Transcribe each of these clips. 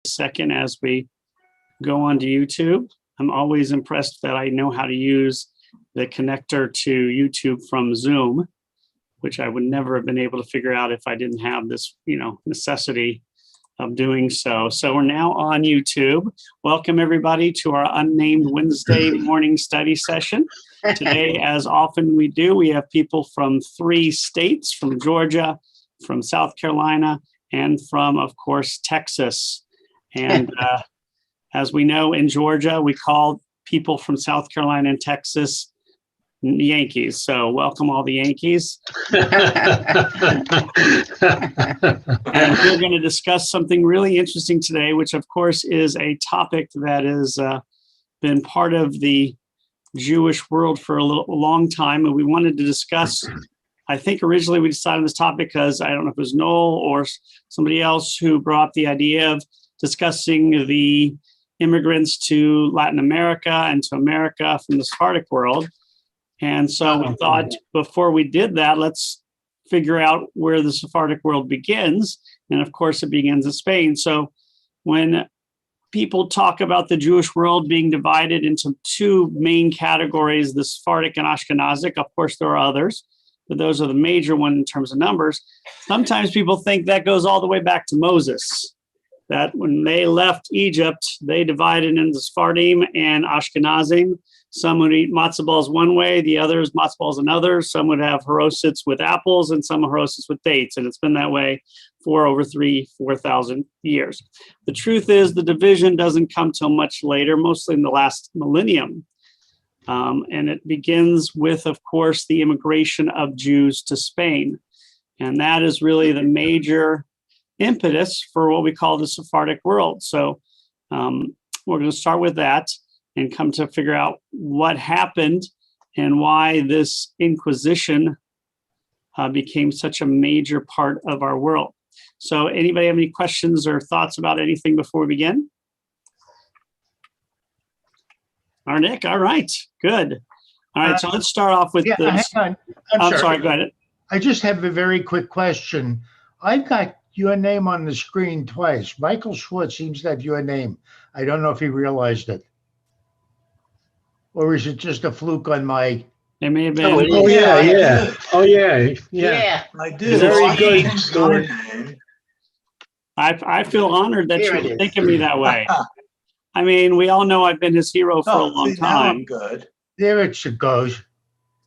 second as we go onto YouTube. I'm always impressed that I know how to use the connector to YouTube from Zoom, which I would never have been able to figure out if I didn't have this, necessity of doing so. So we're now on YouTube. Welcome everybody to our unnamed Wednesday morning study session. Today, as often we do, we have people from 3 states, from Georgia, from South Carolina, and from, of course, Texas. And as we know, in Georgia, we call people from South Carolina and Texas Yankees. So welcome all the Yankees. And we're going to discuss something really interesting today, which of course is a topic that has been part of the Jewish world for a long time. And we wanted to discuss, I think originally we decided on this topic because I don't know if it was Noel or somebody else who brought up the idea of discussing the immigrants to Latin America and to America from the Sephardic world. And so we thought before we did that, let's figure out where the Sephardic world begins. And of course, it begins in Spain. So when people talk about the Jewish world being divided into 2 main categories, the Sephardic and Ashkenazic, of course, there are others, but those are the major ones in terms of numbers. Sometimes people think that goes all the way back to Moses, that when they left Egypt, they divided into Sephardim and Ashkenazim. Some would eat matzo balls one way, the others matzo balls another. Some would have harosits with apples and some harosits with dates. And it's been that way for over 4,000 years. The truth is the division doesn't come till much later, mostly in the last millennium. And it begins with, of course, the immigration of Jews to Spain. And that is really the major impetus for what we call the Sephardic world. So we're going to start with that and come to figure out what happened and why this Inquisition became such a major part of our world. So anybody have any questions or thoughts about anything before we begin? All right, Nick. All right, good. All right, so let's start off with this. Hang on. I'm sorry, go ahead. I just have a very quick question. I've got your name on the screen twice. Michael Schwartz seems to have your name. I don't know if he realized it. Or is it just a fluke on my... It may have been. Oh, yeah. Oh, yeah. Yeah. I do. Very good story. I feel honored that Here you it is. think of me that way. I mean, we all know I've been his hero for a long time. Good. There it goes.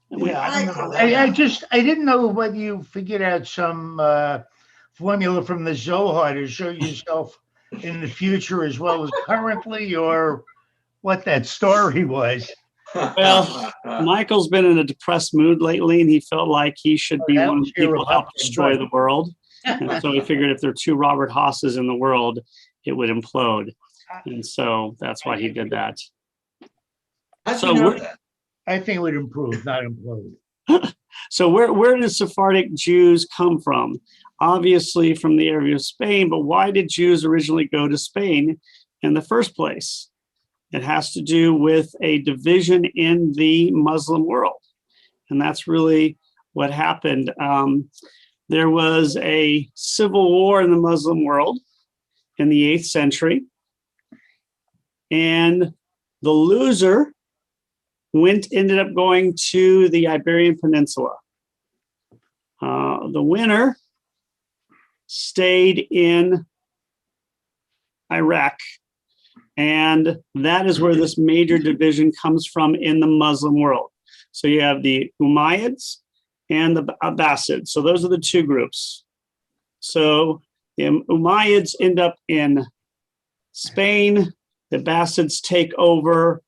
Yeah, I remember that. I didn't know whether you figured out some formula from the Zohar to show yourself in the future as well as currently, or what that story was. Well, Michael's been in a depressed mood lately, and he felt like he should be that one of was the people your who help Republican destroy buddy. the world. And so he figured if there are 2 Robert Hosses in the world, it would implode. And so that's why he did that. How'd So you know we're- that? I think it would improve, not implode. So where did Sephardic Jews come from? Obviously from the area of Spain, but why did Jews originally go to Spain in the first place? It has to do with a division in the Muslim world. And that's really what happened. There was a civil war in the Muslim world in the 8th century. And the loser ended up going to the Iberian Peninsula. The winner stayed in Iraq. And that is where this major division comes from in the Muslim world. So you have the Umayyads and the Abbasids. So those are the 2 groups. So the Umayyads end up in Spain. The Abbasids take over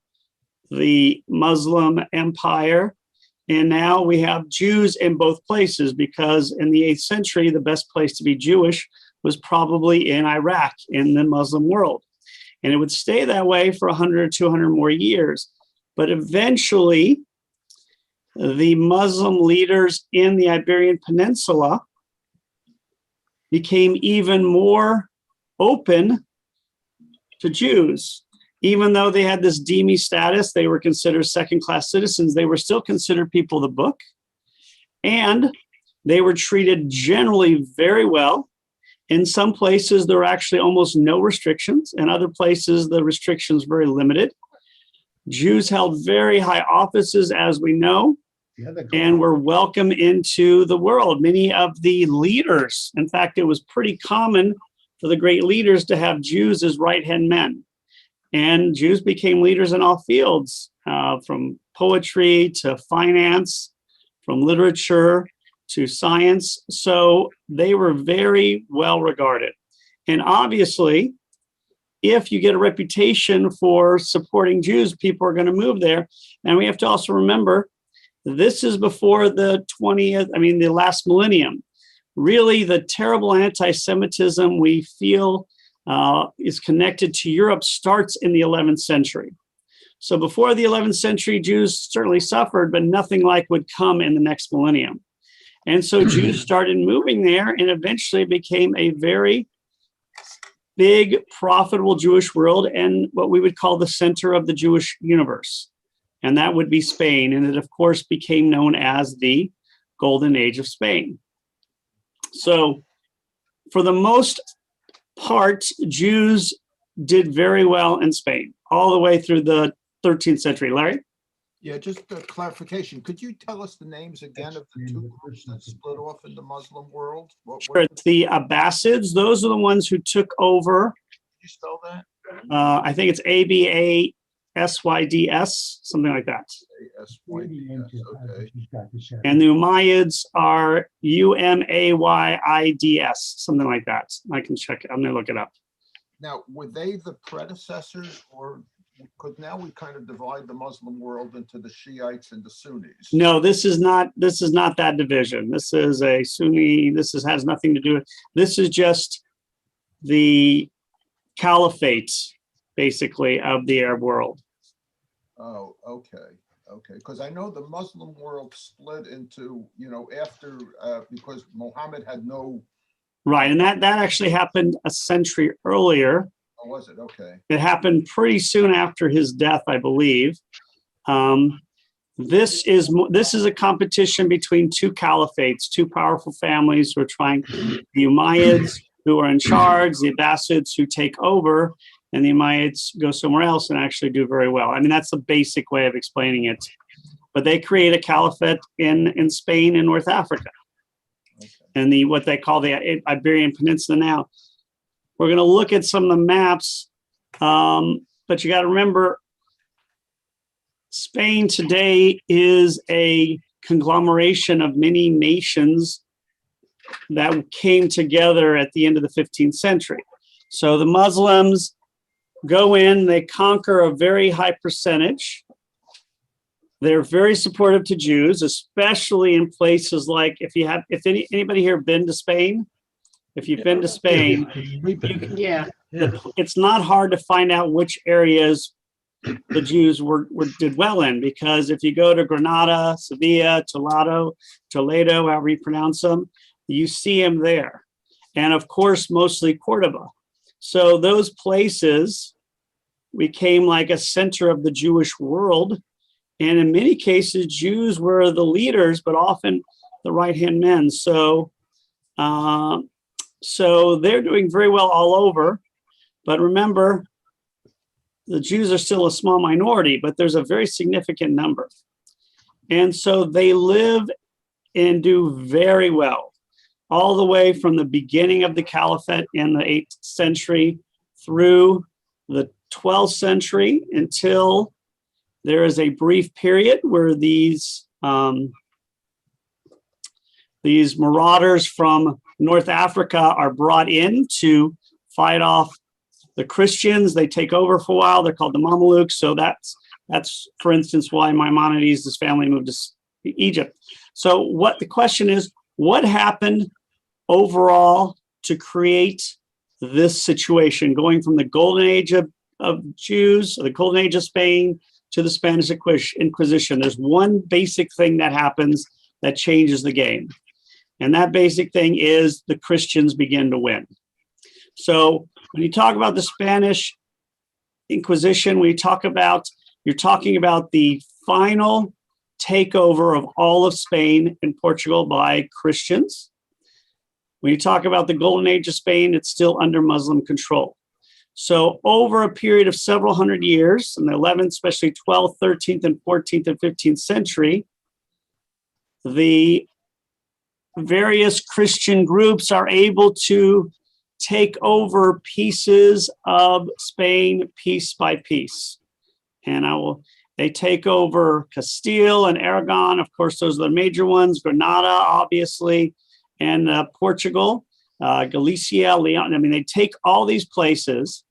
the Muslim empire. And now we have Jews in both places because in the 8th century, the best place to be Jewish was probably in Iraq, in the Muslim world. And it would stay that way for 100 or 200 more years. But eventually, the Muslim leaders in the Iberian Peninsula became even more open to Jews. Even though they had this dhimmi status, they were considered second-class citizens, they were still considered people of the book. And they were treated generally very well. In some places, there were actually almost no restrictions. In other places, the restrictions were very limited. Jews held very high offices, as we know, and were welcome into the world. Many of the leaders, in fact, it was pretty common for the great leaders to have Jews as right-hand men. And Jews became leaders in all fields, from poetry to finance, from literature to science. So they were very well regarded. And obviously, if you get a reputation for supporting Jews, people are going to move there. And we have to also remember, this is before the last millennium. Really, the terrible anti-Semitism we feel is connected to Europe starts in the 11th century. So before the 11th century, Jews certainly suffered, but nothing like would come in the next millennium. And so Jews started moving there and eventually became a very big, profitable Jewish world and what we would call the center of the Jewish universe. And that would be Spain. And it, of course, became known as the Golden Age of Spain. So for the most part, Jews did very well in Spain all the way through the 13th century. Larry? Yeah, just a clarification. Could you tell us the names again of the two groups that split off in the Muslim world? Sure, it's the Abbasids. Those are the ones who took over. Could you spell that? I think it's AbasYds, something like that. A-S-Y-D-S, okay. And the Umayyads are Umayyids, something like that. I can check it. I'm going to look it up. Now, were they the predecessors, or because now we kind of divide the Muslim world into the Shiites and the Sunnis? No, this is not that division. This is a Sunni. Has nothing to do with. This is just the caliphate, basically, of the Arab world. Oh, okay. Okay, because I know the Muslim world split into, after, because Muhammad had no. Right, and that actually happened a century earlier. Oh, was it? Okay. It happened pretty soon after his death, I believe. This is a competition between two caliphates, two powerful families who are trying. The Umayyads, who are in charge, the Abbasids, who take over, and the Umayyads go somewhere else and actually do very well. I mean, that's the basic way of explaining it. But they create a caliphate in Spain and North Africa. Okay. And what they call the Iberian Peninsula now. We're going to look at some of the maps, but you got to remember, Spain today is a conglomeration of many nations that came together at the end of the 15th century. So the Muslims go in, they conquer a very high percentage. They're very supportive to Jews, especially in places like, if anybody here been to Spain? If you've been to Spain, it's not hard to find out which areas the Jews did well in, because if you go to Granada, Sevilla, Toledo, however you pronounce them, you see them there. And of course, mostly Cordoba. So those places became like a center of the Jewish world. And in many cases, Jews were the leaders, but often the right-hand men. So they're doing very well all over. But remember, the Jews are still a small minority, but there's a very significant number. And so they live and do very well, all the way from the beginning of the caliphate in the 8th century through the 12th century, until there is a brief period where these marauders from North Africa are brought in to fight off the Christians. They take over for a while. They're called the Mamelukes. So that's for instance, why Maimonides' family moved to Egypt. So what the question is, what happened overall to create this situation, going from the golden age of Jews, or the golden age of Spain, to the Spanish Inquisition? There's one basic thing that happens that changes the game. And that basic thing is the Christians begin to win. So when you talk about the Spanish Inquisition, you're talking about the final takeover of all of Spain and Portugal by Christians. When you talk about the golden age of Spain, it's still under Muslim control. So over a period of several hundred years, in the 11th, especially 12th, 13th, and 14th and 15th century, the various Christian groups are able to take over pieces of Spain piece by piece. And they take over Castile and Aragon. Of course, those are the major ones. Granada, obviously, and Portugal, Galicia, Leon. I mean, they take all these places.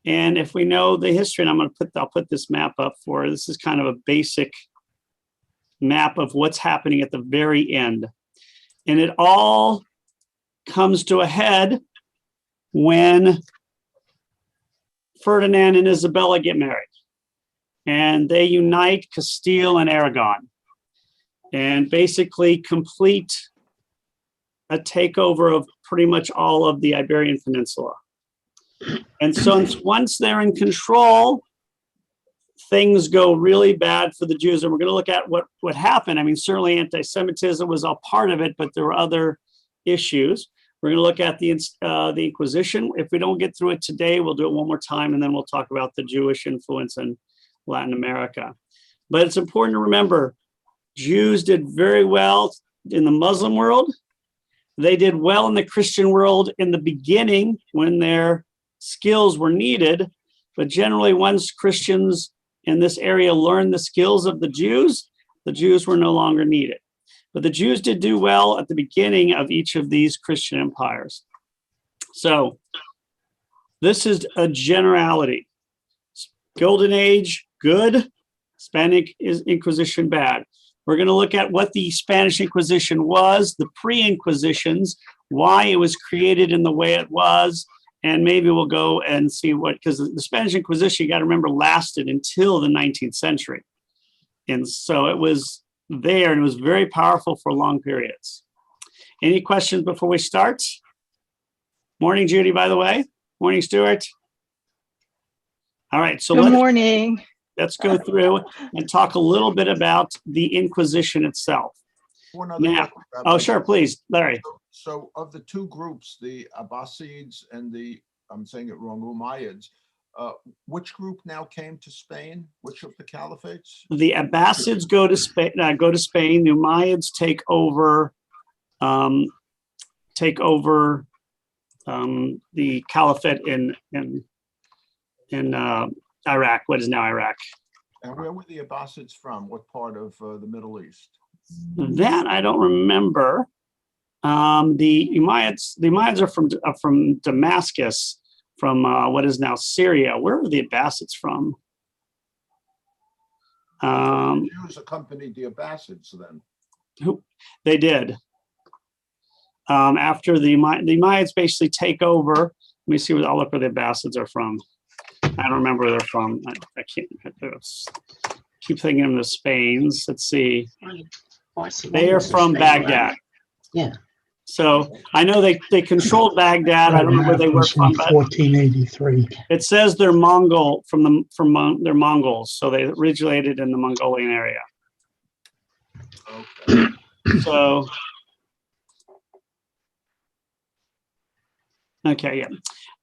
And if we know the history, and I'll put this map up for, this is kind of a basic map of what's happening at the very end. And it all comes to a head when Ferdinand and Isabella get married. And they unite Castile and Aragon and basically complete a takeover of pretty much all of the Iberian Peninsula. And so once they're in control, things go really bad for the Jews. And we're going to look at what happened. I mean, certainly anti-Semitism was all part of it, but there were other issues. We're going to look at the Inquisition. If we don't get through it today, we'll do it one more time, and then we'll talk about the Jewish influence in Latin America. But it's important to remember, Jews did very well in the Muslim world. They did well in the Christian world in the beginning when their skills were needed. But generally, once Christians in this area learned the skills of the Jews were no longer needed. But the Jews did do well at the beginning of each of these Christian empires. So this is a generality. Golden Age, good. Spanish Inquisition, bad. We're going to look at what the Spanish Inquisition was, the pre-Inquisitions, why it was created in the way it was, and maybe we'll go and see because the Spanish Inquisition, you got to remember, lasted until the 19th century. And so it was there, and it was very powerful for long periods. Any questions before we start? Morning, Judy, by the way. Morning, Stuart. All right, so Good morning. Let's go through and talk a little bit about the Inquisition itself. One other Now, question, Rabbi. oh, sure, please, Larry. So of the two groups, the Abbasids and I'm saying it wrong, Umayyads, which group now came to Spain? Which of the caliphates? The Abbasids go to Spain. The Umayyads take over the caliphate in Iraq. What is now Iraq? And where were the Abbasids from? What part of the Middle East? That I don't remember. The Umayyads are from Damascus, from what is now Syria. Where are the Abbasids from? The Jews accompanied the Abbasids then. They did. After the Umayyads basically take over. Let me see I'll look where the Abbasids are from. I don't remember where they're from. I can't keep thinking of the Spains. Let's see. They are from Baghdad. Yeah. So I know they controlled Baghdad. I don't know where they were from, but 1483. it says they're Mongol they're Mongols. So they originated in the Mongolian area. Okay. So, okay, yeah.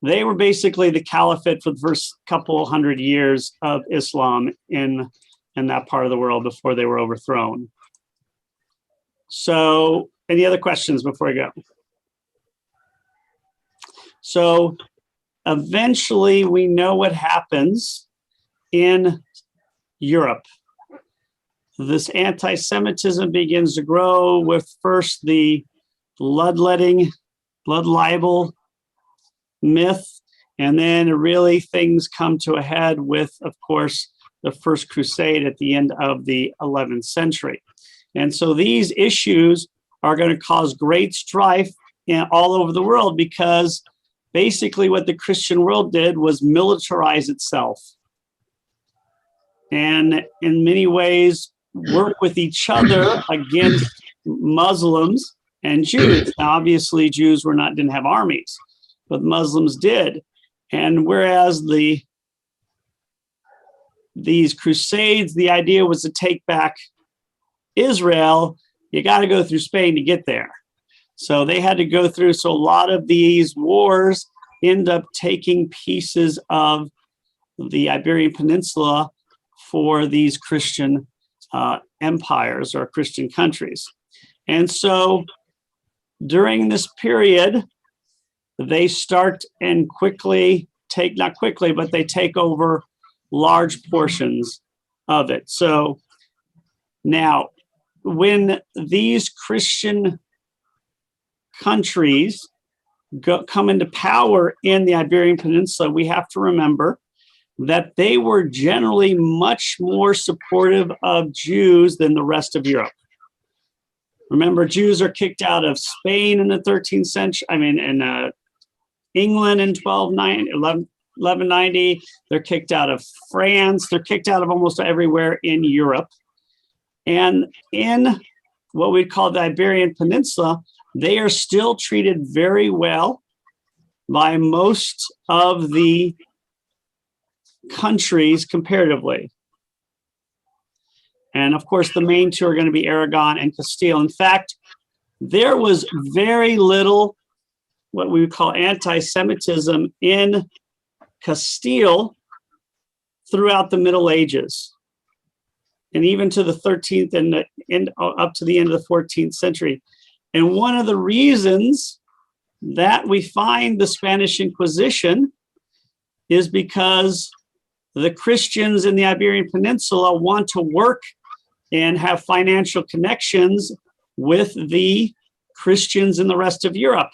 They were basically the caliphate for the first couple hundred years of Islam in that part of the world before they were overthrown. So, any other questions before I go? So, eventually we know what happens in Europe. This anti-Semitism begins to grow with first the blood libel myth, and then really things come to a head with, of course, the First Crusade at the end of the 11th century. And so these issues are going to cause great strife all over the world, because basically what the Christian world did was militarize itself and in many ways work with each other against Muslims and Jews. Now, obviously Jews didn't have armies, but Muslims did. And whereas these crusades, the idea was to take back Israel, you got to go through Spain to get there. So they had to go through. So a lot of these wars end up taking pieces of the Iberian Peninsula for these Christian empires or Christian countries. And so during this period, they start and quickly take, not quickly, but they take over large portions of it. So now, when these Christian countries come into power in the Iberian Peninsula, we have to remember that they were generally much more supportive of Jews than the rest of Europe. Remember, Jews are kicked out of Spain in the 13th century, in England in 1190. They're kicked out of France. They're kicked out of almost everywhere in Europe. And in what we call the Iberian Peninsula, they are still treated very well by most of the countries comparatively. And of course, the main two are going to be Aragon and Castile. In fact, there was very little what we would call anti-Semitism in Castile throughout the Middle Ages, and even to the 13th and up to the end of the 14th century. And one of the reasons that we find the Spanish Inquisition is because the Christians in the Iberian Peninsula want to work and have financial connections with the Christians in the rest of Europe.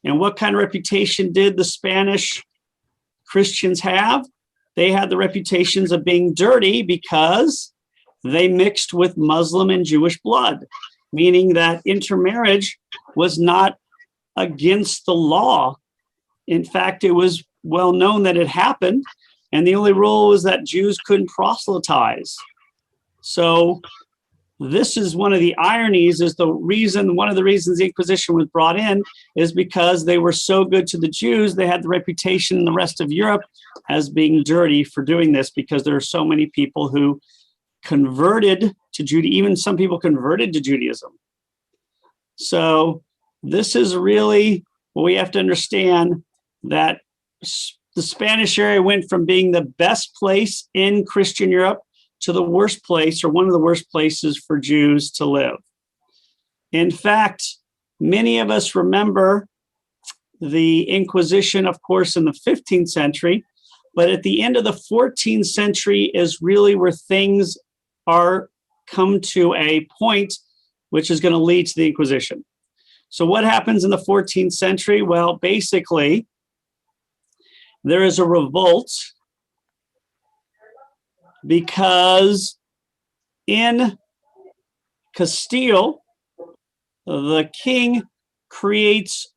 And what kind of reputation did the Spanish Christians have? They had the reputations of being dirty because they mixed with Muslim and Jewish blood, meaning that intermarriage was not against the law. In fact, it was well known that it happened, and the only rule was that Jews couldn't proselytize. So this is one of the ironies, is one of the reasons the Inquisition was brought in is because they were so good to the Jews. They had the reputation in the rest of Europe as being dirty for doing this, because there are so many people who converted to Judaism. Even some people converted to Judaism. So this is really what we have to understand, that the Spanish area went from being the best place in Christian Europe to the worst place, or one of the worst places for Jews to live. In fact, many of us remember the Inquisition, of course, in the 15th century, but at the end of the 14th century is really where things are come to a point which is going to lead to the Inquisition. So what happens in the 14th century? Well, basically, there is a revolt because in Castile, the king creates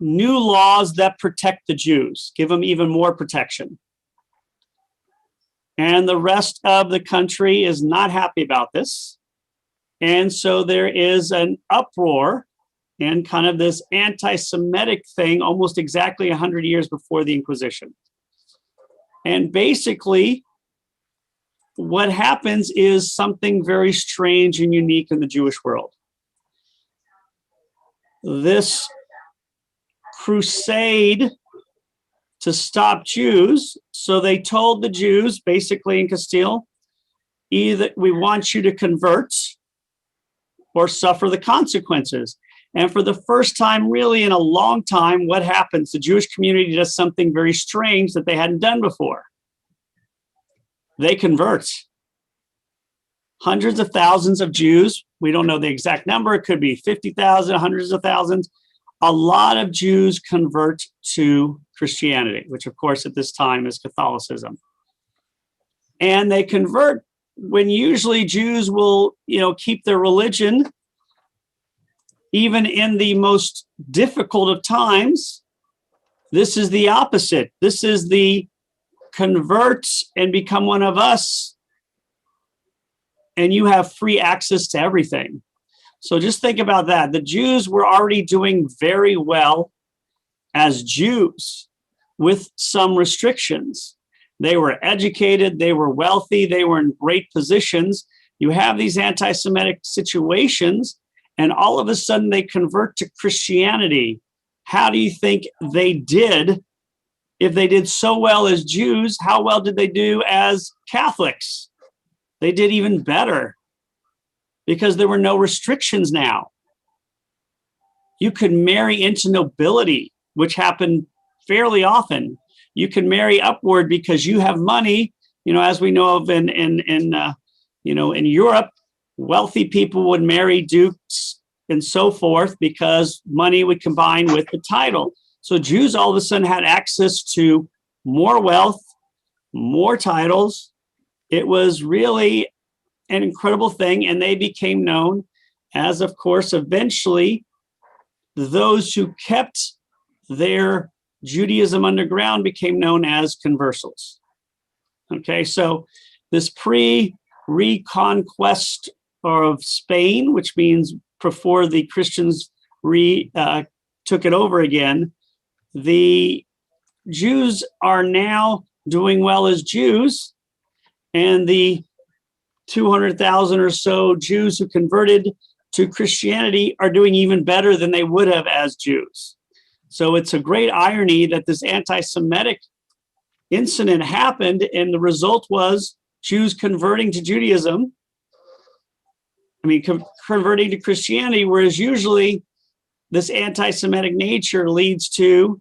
new laws that protect the Jews, give them even more protection. And the rest of the country is not happy about this. And so there is an uproar and kind of this anti-Semitic thing almost exactly 100 years before the Inquisition. And basically, what happens is something very strange and unique in the Jewish world. This crusade to stop Jews, so they told the Jews, basically in Castile, either we want you to convert or suffer the consequences. And for the first time really in a long time, what happens? The Jewish community does something very strange that they hadn't done before. They convert. Hundreds of thousands of Jews, we don't know the exact number, it could be 50,000, hundreds of thousands. A lot of Jews convert to Christianity, which of course at this time is Catholicism. And they convert when usually Jews will, keep their religion even in the most difficult of times. This is the opposite. This is the convert and become one of us, and you have free access to everything. So just think about that. The Jews were already doing very well as Jews with some restrictions. They were educated, they were wealthy, they were in great positions. You have these anti-Semitic situations, and all of a sudden they convert to Christianity. How do you think they did? If they did so well as Jews, how well did they do as Catholics? They did even better because there were no restrictions now. You could marry into nobility, which happened fairly often. You can marry upward because you have money, as we know of in Europe, wealthy people would marry dukes and so forth because money would combine with the title. So Jews all of a sudden had access to more wealth, more titles. It was really an incredible thing. And they became known as, of course, eventually those who kept their Judaism underground became known as conversos. Okay, so this pre-reconquest of Spain, which means before the Christians took it over again, the Jews are now doing well as Jews, and the 200,000 or so Jews who converted to Christianity are doing even better than they would have as Jews. So it's a great irony that this anti-Semitic incident happened, and the result was Jews converting to Judaism. Converting to Christianity, whereas usually this anti-Semitic nature leads to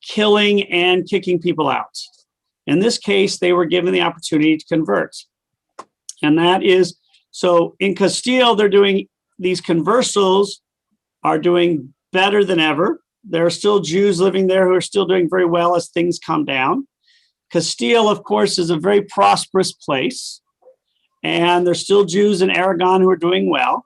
killing and kicking people out. In this case, they were given the opportunity to convert. And that is, so in Castile, these conversos are doing better than ever. There are still Jews living there who are still doing very well as things calm down. Castile, of course, is a very prosperous place. And there's still Jews in Aragon who are doing well.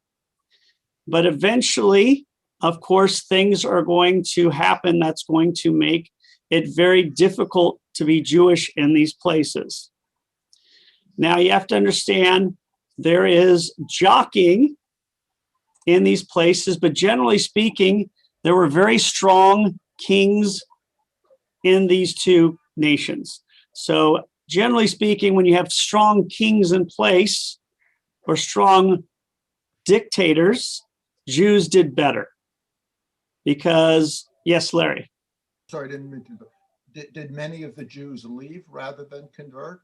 But eventually, of course, things are going to happen that's going to make it very difficult to be Jewish in these places. Now, you have to understand there is jockeying in these places, but generally speaking, there were very strong kings in these two nations. So generally speaking, when you have strong kings in place or strong dictators, Jews did better. Because, yes, Larry. Sorry, I didn't mean to. Did many of the Jews leave rather than convert?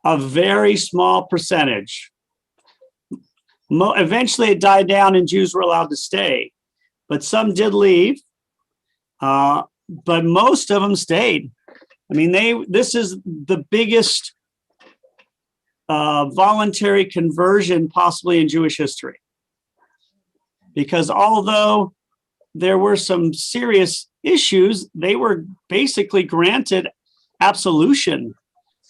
A very small percentage. Eventually it died down and Jews were allowed to stay, but some did leave, but most of them stayed. This is the biggest voluntary conversion possibly in Jewish history. Because although there were some serious issues, they were basically granted absolution.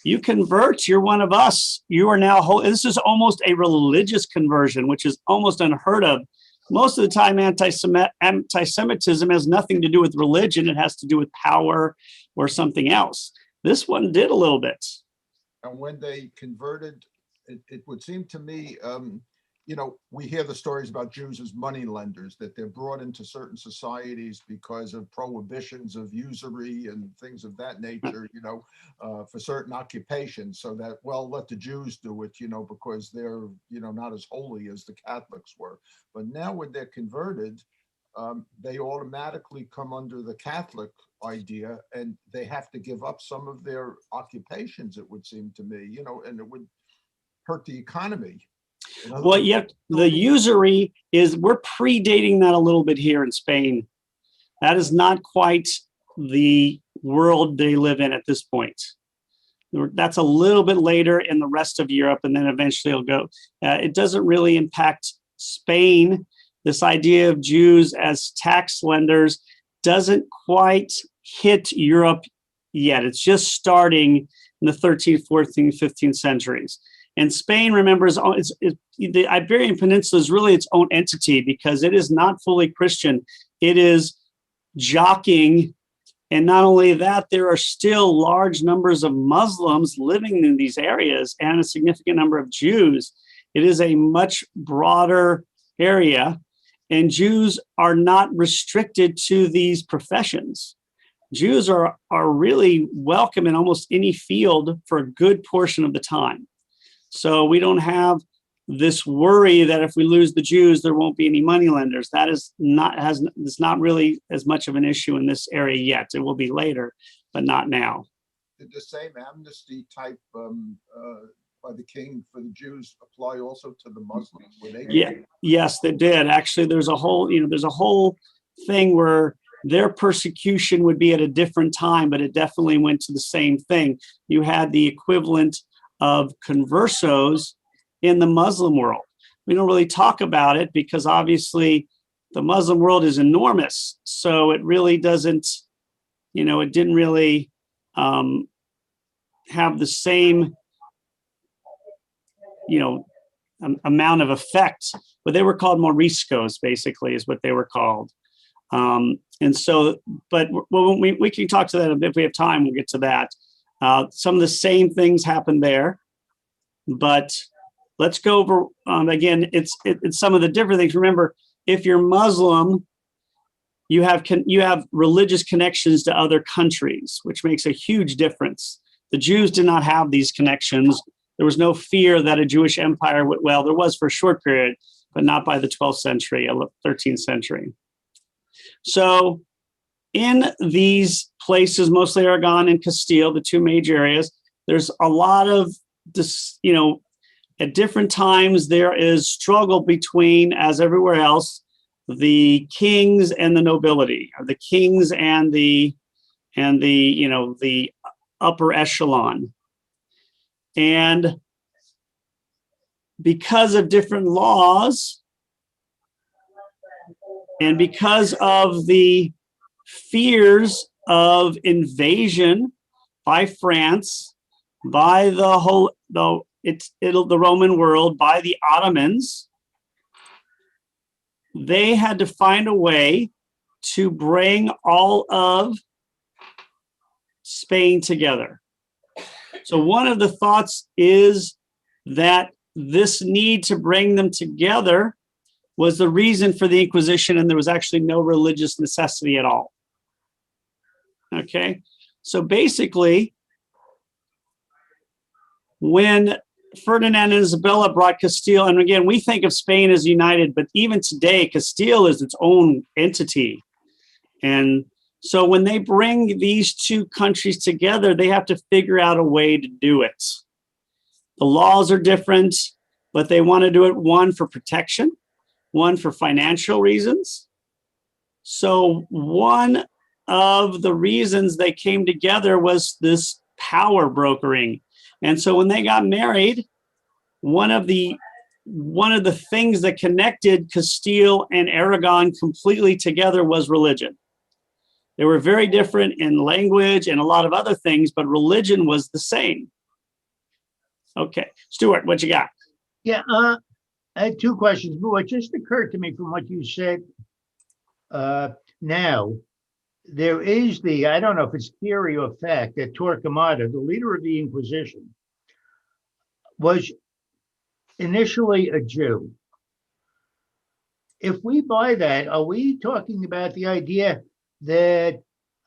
You convert, you're one of us. You are now whole. This is almost a religious conversion, which is almost unheard of. Most of the time, anti-Semitism has nothing to do with religion. It has to do with power or something else. This one did a little bit. And when they converted, it would seem to me, we hear the stories about Jews as money lenders, that they're brought into certain societies because of prohibitions of usury and things of that nature, for certain occupations, so that, well, let the Jews do it, because they're, not as holy as the Catholics were. But now when they're converted, they automatically come under the Catholic idea, and they have to give up some of their occupations, it would seem to me, and it would hurt the economy. Well, the usury we're predating that a little bit here in Spain. That is not quite the world they live in at this point. That's a little bit later in the rest of Europe, and then eventually it'll go. It doesn't really impact Spain. This idea of Jews as tax lenders doesn't quite hit Europe yet. It's just starting in the 13th, 14th, 15th centuries. And Spain, remember, the Iberian Peninsula is really its own entity because it is not fully Christian. It is jockeying. And not only that, there are still large numbers of Muslims living in these areas and a significant number of Jews. It is a much broader area, and Jews are not restricted to these professions. Jews are really welcome in almost any field for a good portion of the time. So we don't have this worry that if we lose the Jews, there won't be any moneylenders. That is not really as much of an issue in this area yet. It will be later, but not now. Did the same amnesty type by the king for the Jews apply also to the Muslims? Were they? Yeah, yes, they did. Actually, there's a whole thing where their persecution would be at a different time, but it definitely went to the same thing. You had the equivalent of conversos in the Muslim world. We don't really talk about it because obviously the Muslim world is enormous. So it really doesn't, it didn't really have the same, amount of effect, but they were called Moriscos, basically, is what they were called. And so, but we can talk to that if we have time, we'll get to that. Some of the same things happened there, but let's go over, again, it's some of the different things. Remember, if you're Muslim, you have religious connections to other countries, which makes a huge difference. The Jews did not have these connections. There was no fear that a Jewish empire would, well, there was for a short period, but not by the 12th century, 13th century. So in these places, mostly Aragon and Castile, the two major areas, there's a lot of this, at different times, there is struggle between, as everywhere else, the kings and the nobility, or the kings and the upper echelon. And because of different laws, and because of the fears of invasion by France, by the Roman world, by the Ottomans, they had to find a way to bring all of Spain together. So one of the thoughts is that this need to bring them together was the reason for the Inquisition, and there was actually no religious necessity at all. Okay, so basically, when Ferdinand and Isabella brought Castile, and again, we think of Spain as united, but even today, Castile is its own entity. And so when they bring these two countries together, they have to figure out a way to do it. The laws are different, but they want to do it, one for protection, one for financial reasons. So one of the reasons they came together was this power brokering. And so when they got married, one of the things that connected Castile and Aragon completely together was religion. They were very different in language and a lot of other things, but religion was the same. Okay, Stuart, what you got? Yeah, I had two questions. But what just occurred to me from what you said now, there is I don't know if it's theory or fact, that Torquemada, the leader of the Inquisition, was initially a Jew. If we buy that, are we talking about the idea that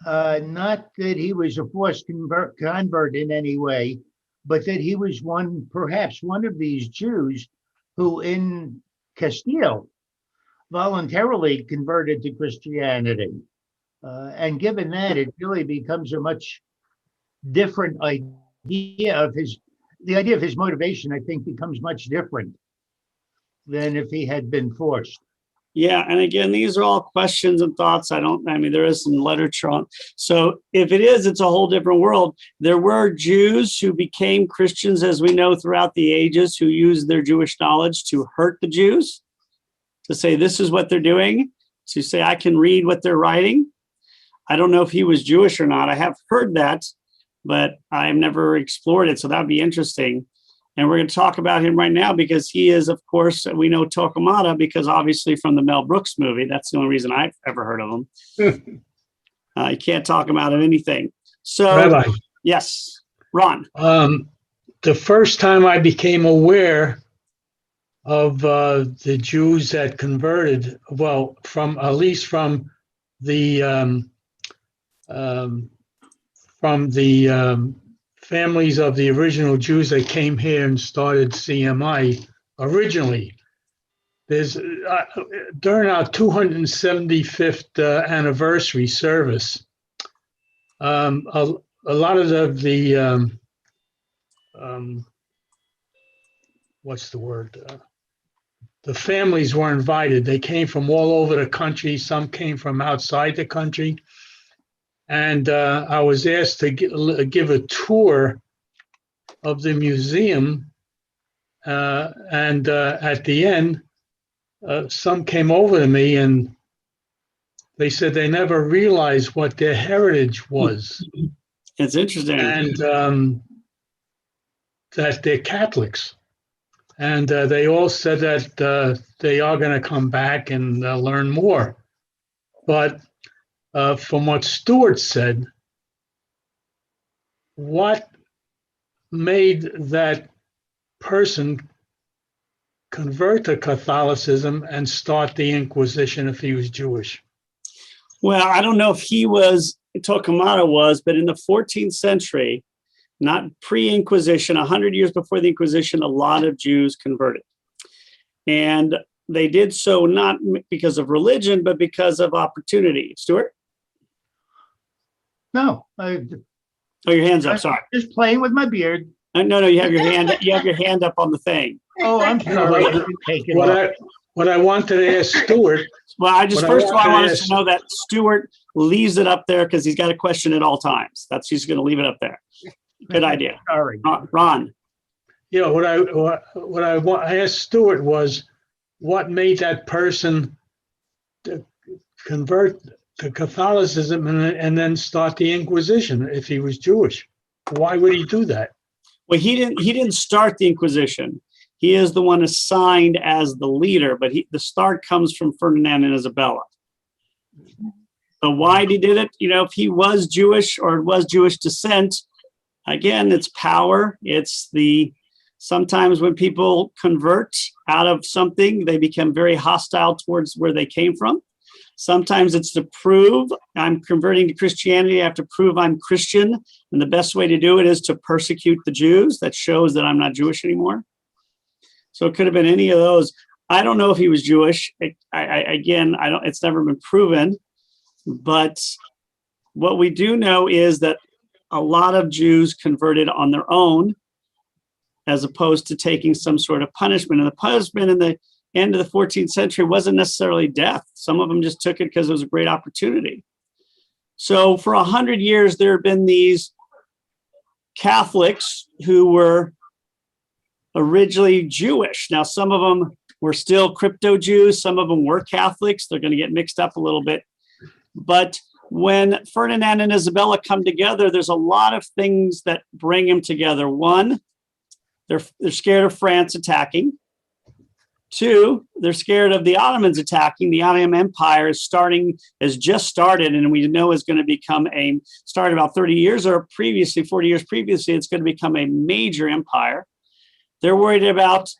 not that he was a forced convert in any way, but that he was perhaps one of these Jews who in Castile voluntarily converted to Christianity? And given that, it really becomes a much different idea of the idea of his motivation, I think, becomes much different than if he had been forced. Yeah, and again, these are all questions and thoughts. There is some literature on. So if it is, it's a whole different world. There were Jews who became Christians, as we know, throughout the ages, who used their Jewish knowledge to hurt the Jews, to say, this is what they're doing, to say, I can read what they're writing. I don't know if he was Jewish or not. I have heard that, but I've never explored it. So that would be interesting. And we're going to talk about him right now because he is, of course, we know Torquemada because obviously from the Mel Brooks movie. That's the only reason I've ever heard of him. You can't talk him out of anything. So, Rabbi, yes, Ron. the first time I became aware of the Jews that converted, well, at least from the families of the original Jews that came here and started CMI, originally. There's during our 275th anniversary service, a lot of what's the word? The families were invited. They came from all over the country. Some came from outside the country. And I was asked to give a tour of the museum. And at the end, some came over to me and they said they never realized what their heritage was. It's interesting. And that they're Catholics. And they all said that they are going to come back and learn more. But from what Stuart said, what made that person convert to Catholicism and start the Inquisition if he was Jewish? Well, I don't know if Torquemada was, but in the 14th century, not pre-Inquisition, 100 years before the Inquisition, a lot of Jews converted. And they did so not because of religion, but because of opportunity. Stuart? No, Oh, your hand's up, sorry. just playing with my beard. No, you have your hand up on the thing. Oh, I'm sorry. I didn't take it off. What I wanted to ask Stuart, Well, first of all, I want us ask- to know that Stuart leaves it up there because he's got a question at all times. He's going to leave it up there. Good idea. Sorry. Ron? what I asked Stuart was, what made that person to convert to Catholicism and then start the Inquisition if he was Jewish? Why would he do that? Well, he didn't start the Inquisition. He is the one assigned as the leader, but the start comes from Ferdinand and Isabella. So why he did it, if he was Jewish or was Jewish descent, again, it's power. It's sometimes when people convert out of something, they become very hostile towards where they came from. Sometimes it's to prove I'm converting to Christianity. I have to prove I'm Christian. And the best way to do it is to persecute the Jews. That shows that I'm not Jewish anymore. So it could have been any of those. I don't know if he was Jewish. It's never been proven. But what we do know is that a lot of Jews converted on their own, as opposed to taking some sort of punishment. And the punishment in the end of the 14th century wasn't necessarily death. Some of them just took it because it was a great opportunity. So for 100 years, there have been these Catholics who were originally Jewish. Now, some of them were still crypto-Jews. Some of them were Catholics. They're going to get mixed up a little bit. But when Ferdinand and Isabella come together, there's a lot of things that bring them together. One, they're scared of France attacking. Two, they're scared of the Ottomans attacking. The Ottoman Empire has just started, and we know is going to started about 30 years or 40 years previously, it's going to become a major empire. They're worried about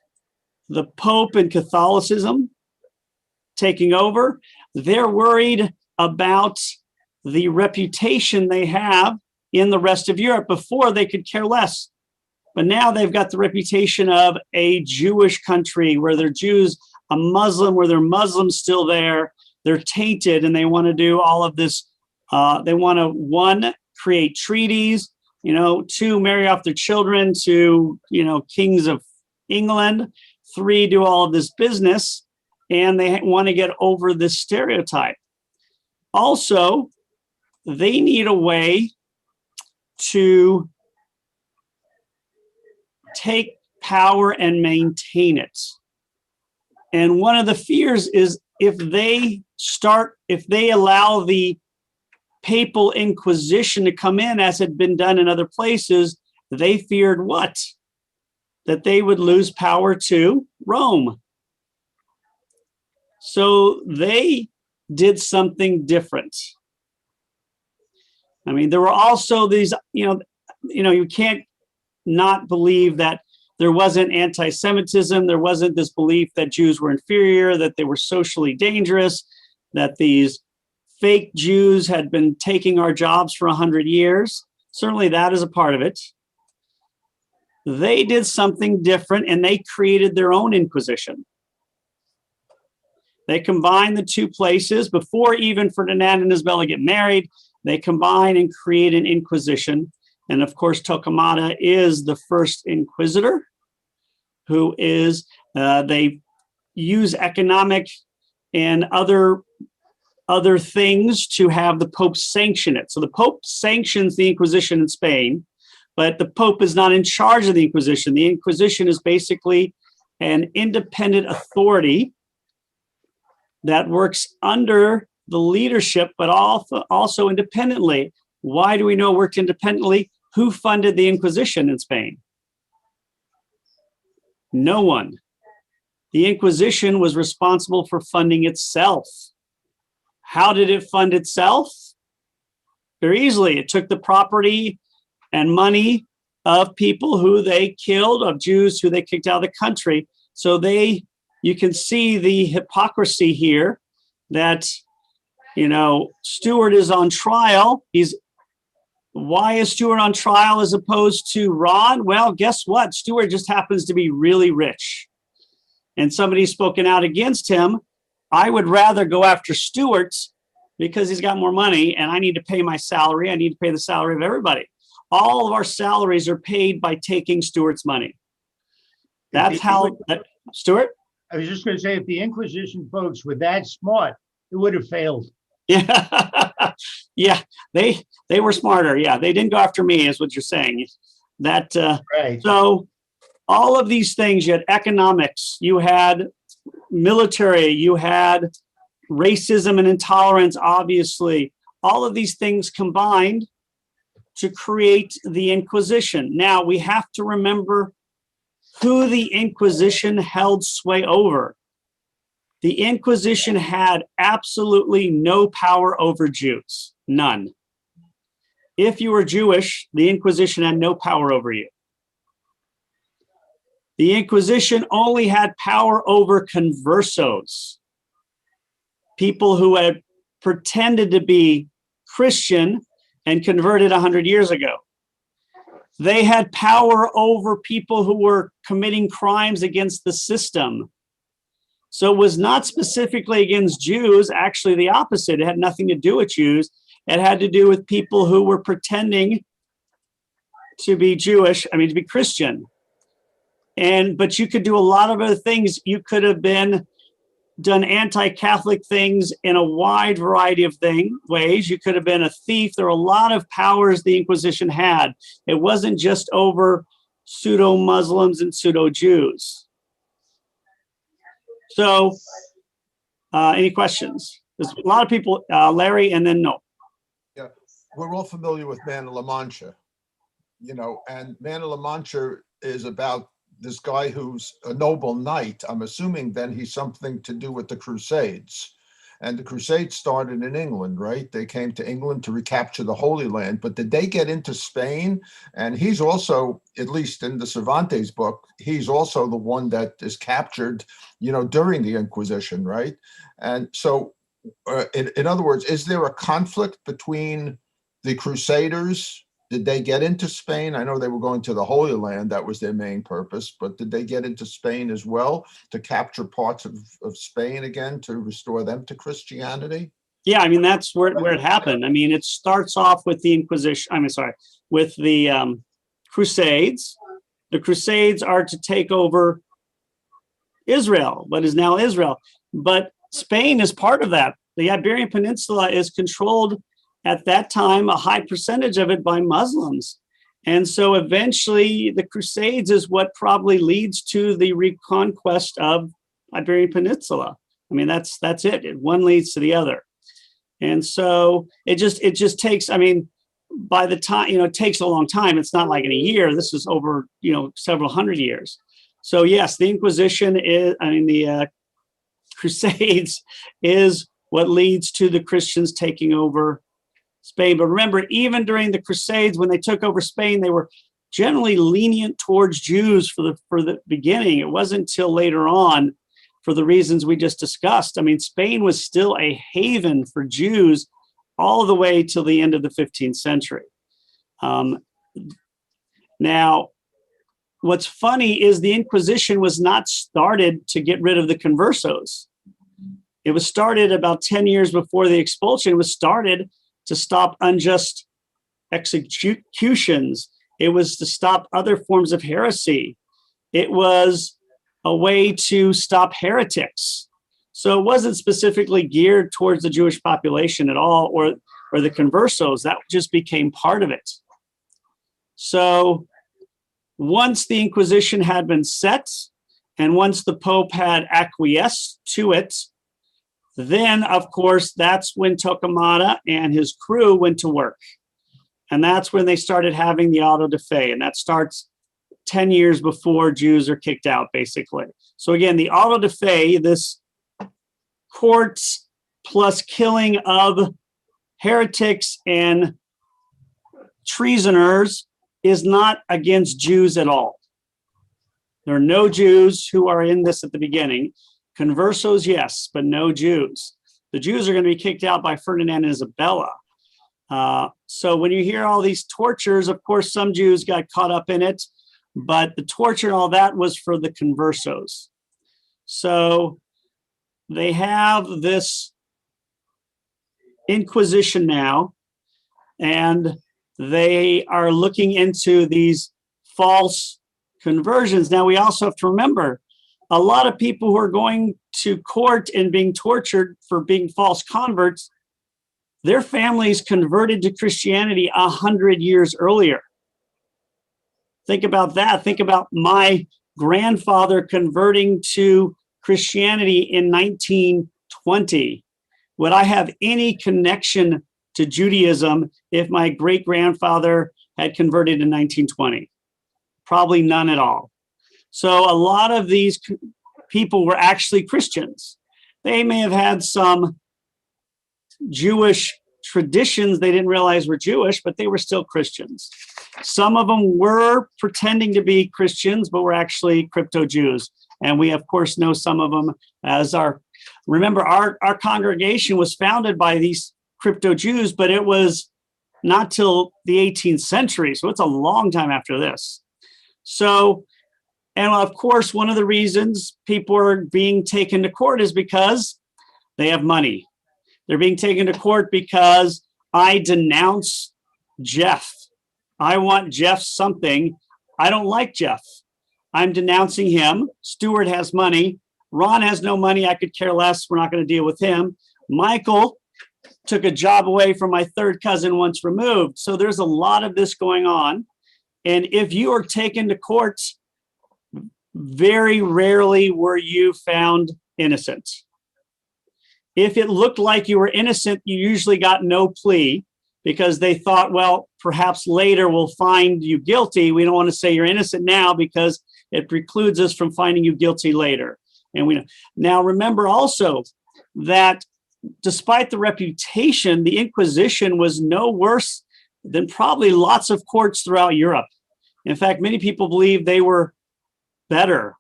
the Pope and Catholicism taking over. They're worried about the reputation they have in the rest of Europe. Before, they could care less. But now they've got the reputation of a Jewish country where they're Jews, a Muslim where they're Muslims still there. They're tainted, and they want to do all of this. They want to, one, create treaties, two, marry off their children to, kings of England. Three, do all of this business. And they want to get over this stereotype. Also, they need a way to take power and maintain it. And one of the fears is if they allow the papal inquisition to come in, as had been done in other places, they feared what? That they would lose power to Rome. So they did something different. I mean, there were also these, you can't not believe that there wasn't anti-Semitism. There wasn't this belief that Jews were inferior, that they were socially dangerous, that these fake Jews had been taking our jobs for 100 years. Certainly that is a part of it. They did something different and they created their own Inquisition. They combined the two places before even Ferdinand and Isabella get married. They combine and create an Inquisition. And of course, Torquemada is the first inquisitor who is, they use economic and other things to have the Pope sanction it. So the Pope sanctions the Inquisition in Spain, but the Pope is not in charge of the Inquisition. The Inquisition is basically an independent authority that works under the leadership, but also independently. Why do we know it worked independently? Who funded the Inquisition in Spain? No one. The Inquisition was responsible for funding itself. How did it fund itself? Very easily. It took the property and money of people who they killed, of Jews who they kicked out of the country. So you can see the hypocrisy here that, Stewart is on trial. Why is Stewart on trial as opposed to Ron? Well, guess what? Stewart just happens to be really rich. And somebody's spoken out against him. I would rather go after Stewart because he's got more money and I need to pay my salary. I need to pay the salary of everybody. All of our salaries are paid by taking Stewart's money. That's how, Stewart? I was just going to say, if the Inquisition folks were that smart, it would have failed. Yeah, yeah, they were smarter. Yeah, they didn't go after me, is what you're saying. That Right. So all of these things, you had economics, you had military, you had racism and intolerance, obviously. All of these things combined to create the Inquisition. Now, we have to remember who the Inquisition held sway over. The Inquisition had absolutely no power over Jews, none. If you were Jewish, the Inquisition had no power over you. The Inquisition only had power over conversos, people who had pretended to be Christian and converted 100 years ago. They had power over people who were committing crimes against the system. So it was not specifically against Jews, actually the opposite. It had nothing to do with Jews. It had to do with people who were pretending to be Jewish, to be Christian. But you could do a lot of other things. You could have done anti-Catholic things in a wide variety of ways. You could have been a thief. There were a lot of powers the Inquisition had. It wasn't just over pseudo-Muslims and pseudo-Jews. So, any questions? There's a lot of people, Larry, and then no. Yeah, we're all familiar with Man of La Mancha, and Man of La Mancha is about this guy who's a noble knight. I'm assuming then he's something to do with the Crusades. And the Crusades started in England, right? They came to England to recapture the Holy Land, but did they get into Spain? And he's also, at least in the Cervantes book, he's also the one that is captured, during the Inquisition, right? And so, in other words, is there a conflict between the Crusaders? Did they get into Spain? I know they were going to the Holy Land. That was their main purpose. But did they get into Spain as well to capture parts of Spain again, to restore them to Christianity? Yeah, that's where it happened. It starts off with the Inquisition. With the Crusades. The Crusades are to take over Israel, what is now Israel. But Spain is part of that. The Iberian Peninsula is controlled at that time, a high percentage of it by Muslims. And so eventually the Crusades is what probably leads to the reconquest of Iberian Peninsula. That's it. One leads to the other. And so it just takes, by the time, it takes a long time. It's not like in a year. This is over, several hundred years. So yes, the Inquisition the Crusades is what leads to the Christians taking over Spain. But remember, even during the Crusades, when they took over Spain, they were generally lenient towards Jews for the beginning. It wasn't until later on, for the reasons we just discussed. Spain was still a haven for Jews all the way till the end of the 15th century. Now, what's funny is the Inquisition was not started to get rid of the conversos. It was started about 10 years before the expulsion. It was started to stop unjust executions. It was to stop other forms of heresy. It was a way to stop heretics. So it wasn't specifically geared towards the Jewish population at all, or the conversos. That just became part of it. So once the Inquisition had been set, and once the Pope had acquiesced to it, then, of course, that's when Torquemada and his crew went to work. And that's when they started having the auto de fe. And that starts 10 years before Jews are kicked out, basically. So again, the auto de fe, this courts plus killing of heretics and treasoners, is not against Jews at all. There are no Jews who are in this at the beginning. Conversos, yes, but no Jews. The Jews are going to be kicked out by Ferdinand and Isabella. So when you hear all these tortures, of course, some Jews got caught up in it, but the torture and all that was for the conversos. So they have this Inquisition now, and they are looking into these false conversions. Now, we also have to remember, a lot of people who are going to court and being tortured for being false converts, their families converted to Christianity 100 years earlier. Think about that. Think about my grandfather converting to Christianity in 1920. Would I have any connection to Judaism if my great-grandfather had converted in 1920? Probably none at all. So a lot of these people were actually Christians. They may have had some Jewish traditions they didn't realize were Jewish, but they were still Christians. Some of them were pretending to be Christians, but were actually crypto-Jews. And we, of course, know some of them as remember, our congregation was founded by these crypto-Jews, but it was not till the 18th century. So it's a long time after this. So, and of course, one of the reasons people are being taken to court is because they have money. They're being taken to court because I denounce Jeff. I want Jeff something. I don't like Jeff. I'm denouncing him. Stuart has money. Ron has no money. I could care less. We're not going to deal with him. Michael took a job away from my third cousin once removed. So there's a lot of this going on. And if you are taken to court, very rarely were you found innocent. If it looked like you were innocent, you usually got no plea because they thought, well, perhaps later we'll find you guilty. We don't want to say you're innocent now because it precludes us from finding you guilty later. And we now remember also that despite the reputation, the Inquisition was no worse than probably lots of courts throughout Europe. In fact, many people believe they were better.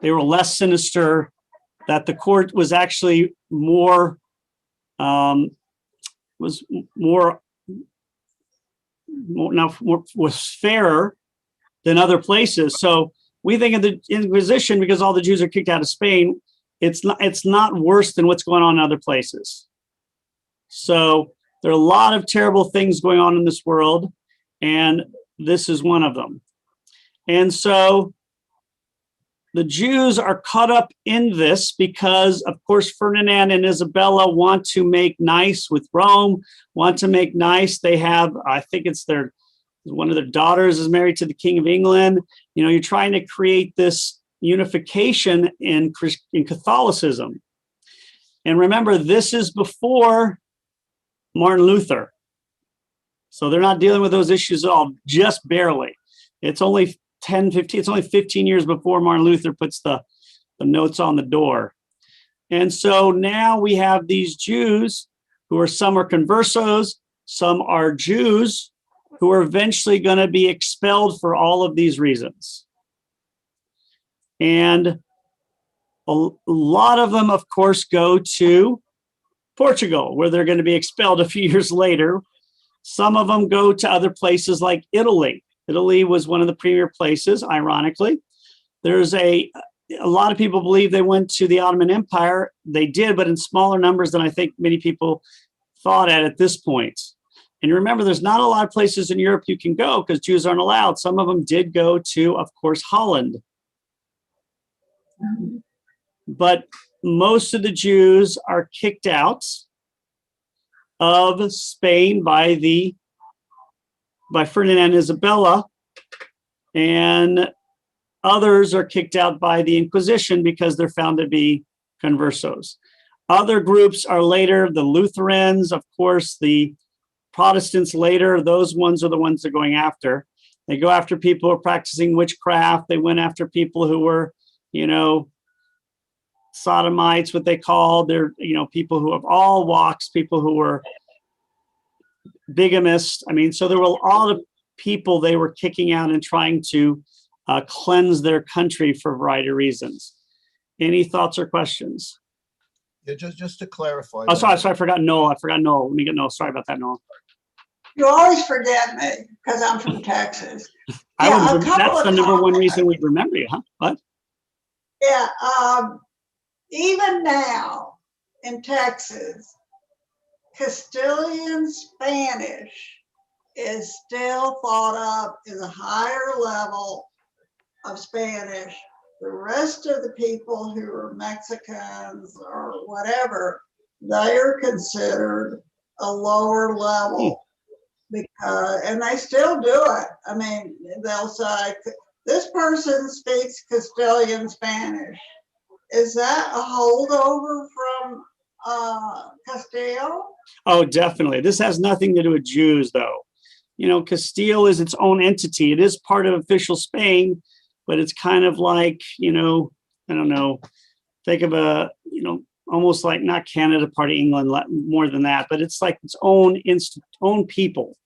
They were less sinister, that the court was actually more was fairer than other places. So we think of the Inquisition, because all the Jews are kicked out of Spain, it's not worse than what's going on in other places. So there are a lot of terrible things going on in this world, and this is one of them. And so the Jews are caught up in this because, of course, Ferdinand and Isabella want to make nice with Rome, want to make nice. They have, I think it's one of their daughters is married to the King of England. You know, you're trying to create this unification in Catholicism. And remember, this is before Martin Luther. So they're not dealing with those issues at all, just barely. It's only 15 years before Martin Luther puts the notes on the door. And so now we have these Jews some are conversos, some are Jews who are eventually going to be expelled for all of these reasons. And a lot of them, of course, go to Portugal, where they're going to be expelled a few years later. Some of them go to other places like Italy. Italy was one of the premier places, ironically. There's a lot of people believe they went to the Ottoman Empire. They did, but in smaller numbers than I think many people thought at this point. And remember, there's not a lot of places in Europe you can go because Jews aren't allowed. Some of them did go to, of course, Holland. But most of the Jews are kicked out of Spain by Ferdinand and Isabella, and others are kicked out by the Inquisition because they're found to be conversos. Other groups are later, the Lutherans, of course, the Protestants later. Those ones are the ones they're going after. They go after people who are practicing witchcraft. They went after people who were, sodomites, what they call. They're, people who have all walks, people who were bigamists. I mean, so there were all the people they were kicking out and trying to cleanse their country for a variety of reasons. Any thoughts or questions? Yeah, just to clarify. Oh, sorry, I forgot Noel. Let me get Noel. Sorry about that, Noel. You always forget me because I'm from Texas. That's the number one reason we remember you, huh? What? Yeah, even now in Texas, Castilian Spanish is still thought of as a higher level of Spanish. The rest of the people who are Mexicans or whatever, they are considered a lower level. And they still do it. I mean, they'll say, this person speaks Castilian Spanish. Is that a holdover from Castile? Oh, definitely. This has nothing to do with Jews, though. Castile is its own entity. It is part of official Spain, but it's kind of like, I don't know, think of almost like not Canada, part of England, more than that, but it's like its own people.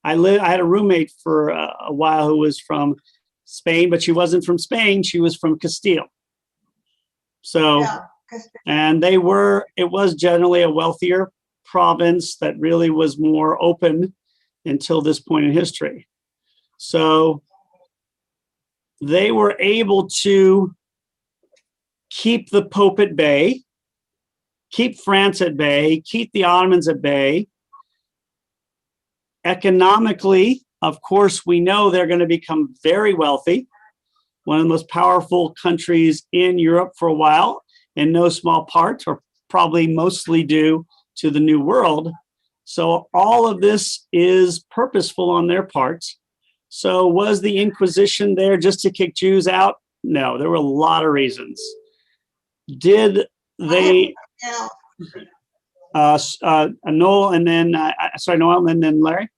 I had a roommate for a while who was from Spain, but she wasn't from Spain. She was from Castile. So, Yeah. and it was generally a wealthier province that really was more open until this point in history. So they were able to keep the Pope at bay, keep France at bay, keep the Ottomans at bay. Economically, of course, we know they're going to become very wealthy, one of the most powerful countries in Europe for a while, in no small part, or probably mostly due to the New World. So all of this is purposeful on their part. So was the Inquisition there just to kick Jews out? No, there were a lot of reasons. Did they... Noel, and then Noel, and then Larry.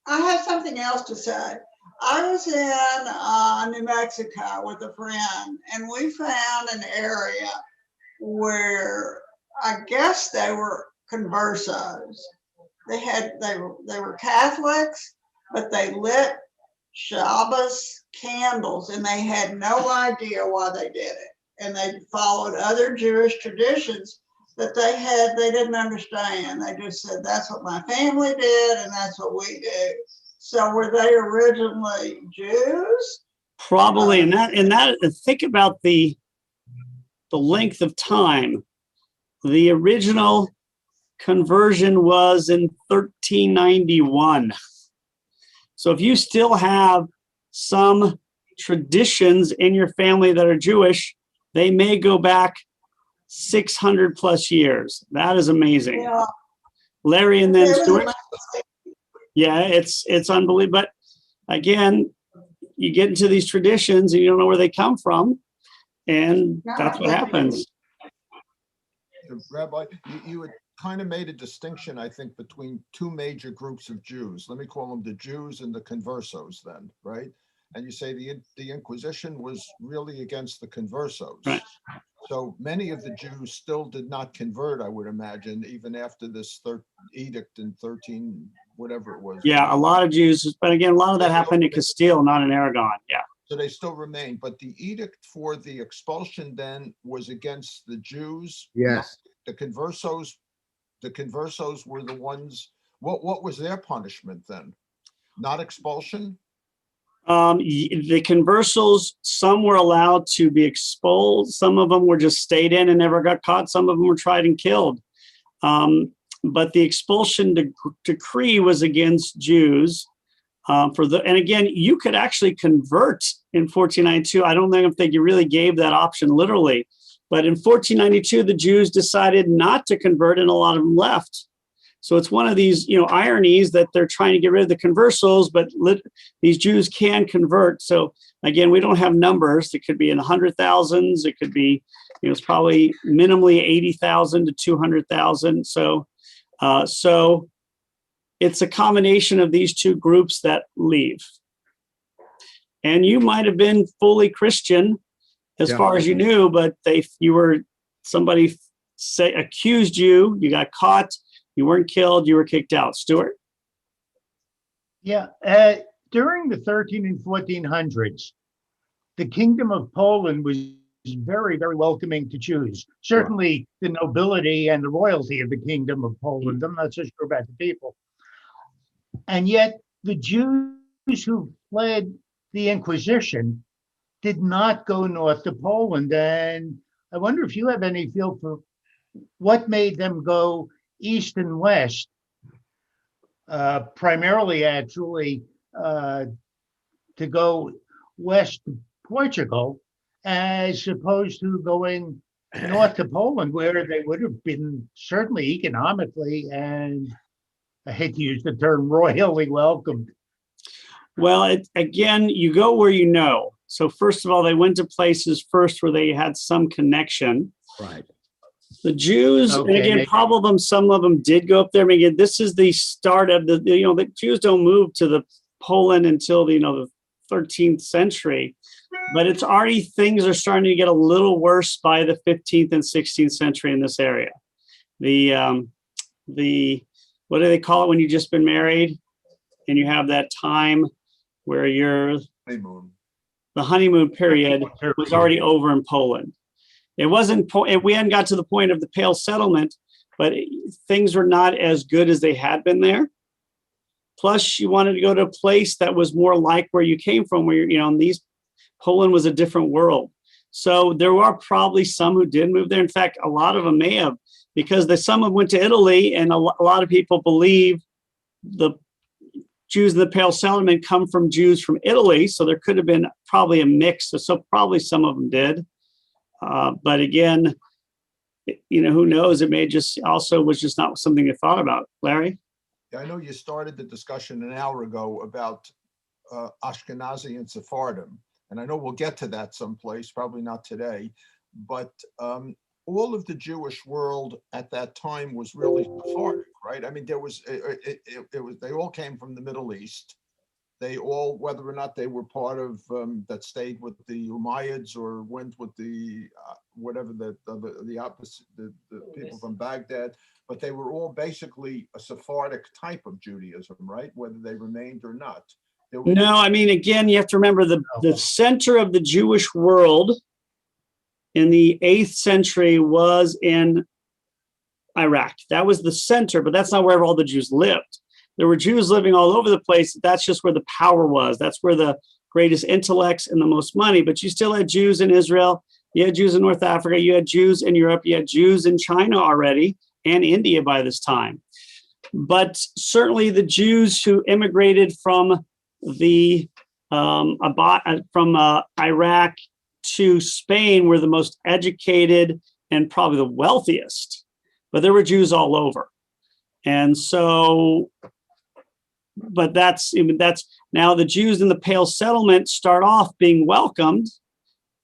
I have something else to say. I was in New Mexico with a friend, and we found an area where I guess they were conversos. They were Catholics, but they lit Shabbos candles, and they had no idea why they did it. And they followed other Jewish traditions that they didn't understand. They just said, that's what my family did, and that's what we do. So were they originally Jews? Probably, and that think about the length of time. The original conversion was in 1391. So if you still have some traditions in your family that are Jewish, they may go back 600 plus years. That is amazing. Yeah. Larry, and then Stuart. Yeah, it's unbelievable. But again, you get into these traditions and you don't know where they come from, and that's what happens. Rabbi, you had kind of made a distinction, I think, between two major groups of Jews. Let me call them the Jews and the conversos then, right? And you say the Inquisition was really against the conversos. Right. So many of the Jews still did not convert, I would imagine, even after this edict in 13, whatever it was. Yeah, a lot of Jews, but again, a lot of that happened in Castile, not in Aragon. Yeah. So they still remain, but the edict for the expulsion then was against the Jews. Yes. The conversos were the ones. What was their punishment then? not expulsion? The conversals, some were allowed to be expelled. Some of them were just stayed in and never got caught. Some of them were tried and killed. But the expulsion decree was against Jews. And again, you could actually convert in 1492. I don't think if they really gave that option literally, but in 1492, the Jews decided not to convert, and a lot of them left. So it's one of these, ironies that they're trying to get rid of the conversals, but these Jews can convert. So again, we don't have numbers. It could be in the 100,000s. It could be, it's probably minimally 80,000 to 200,000. So it's a combination of these two groups that leave. And you might have been fully Christian as far as you knew, but somebody accused you, you got caught, you weren't killed, you were kicked out. Stuart? Yeah, during the 13 and 1400s, the Kingdom of Poland was very, very welcoming to Jews. Certainly the nobility and the royalty of the Kingdom of Poland. I'm not so sure about the people. And yet the Jews who fled the Inquisition did not go north to Poland. And I wonder if you have any feel for what made them go east and west, primarily actually to go west to Portugal, as opposed to going north to Poland, where they would have been certainly economically and, I hate to use the term, royally welcomed. Well, again, you go where you know. So first of all, they went to places first where they had some connection. Right. The Jews, and again, some of them did go up there. Again, this is the start of the Jews don't move to the Poland until the 13th century, but it's already, things are starting to get a little worse by the 15th and 16th century in this area. What do they call it when you've just been married and you have that time where Honeymoon. the honeymoon period was already over in Poland. It wasn't, we hadn't got to the point of the Pale Settlement, but things were not as good as they had been there. Plus, you wanted to go to a place that was more like where you came from, where Poland was a different world. So there are probably some who did move there. In fact, a lot of them may have, because some of them went to Italy, and a lot of people believe the Jews in the Pale Settlement come from Jews from Italy. So there could have been probably a mix. So probably some of them did. But again, who knows? It may just also was just not something you thought about. Larry? Yeah, I know you started the discussion an hour ago about Ashkenazi and Sephardim, and I know we'll get to that someplace, probably not today, but all of the Jewish world at that time was really Sephardic, right? I mean, there was, they all came from the Middle East. They all, whether or not they were part of, that stayed with the Umayyads or went with the, whatever the opposite, the people from Baghdad, but they were all basically a Sephardic type of Judaism, right? Whether they remained or not. No, I mean, again, you have to remember the center of the Jewish world in the 8th century was in Iraq. That was the center, but that's not where all the Jews lived. There were Jews living all over the place. That's just where the power was. That's where the greatest intellects and the most money. But you still had Jews in Israel. You had Jews in North Africa. You had Jews in Europe. You had Jews in China already and India by this time. But certainly the Jews who immigrated from Iraq to Spain were the most educated and probably the wealthiest. But there were Jews all over. And so, but that's now the Jews in the Pale Settlement start off being welcomed,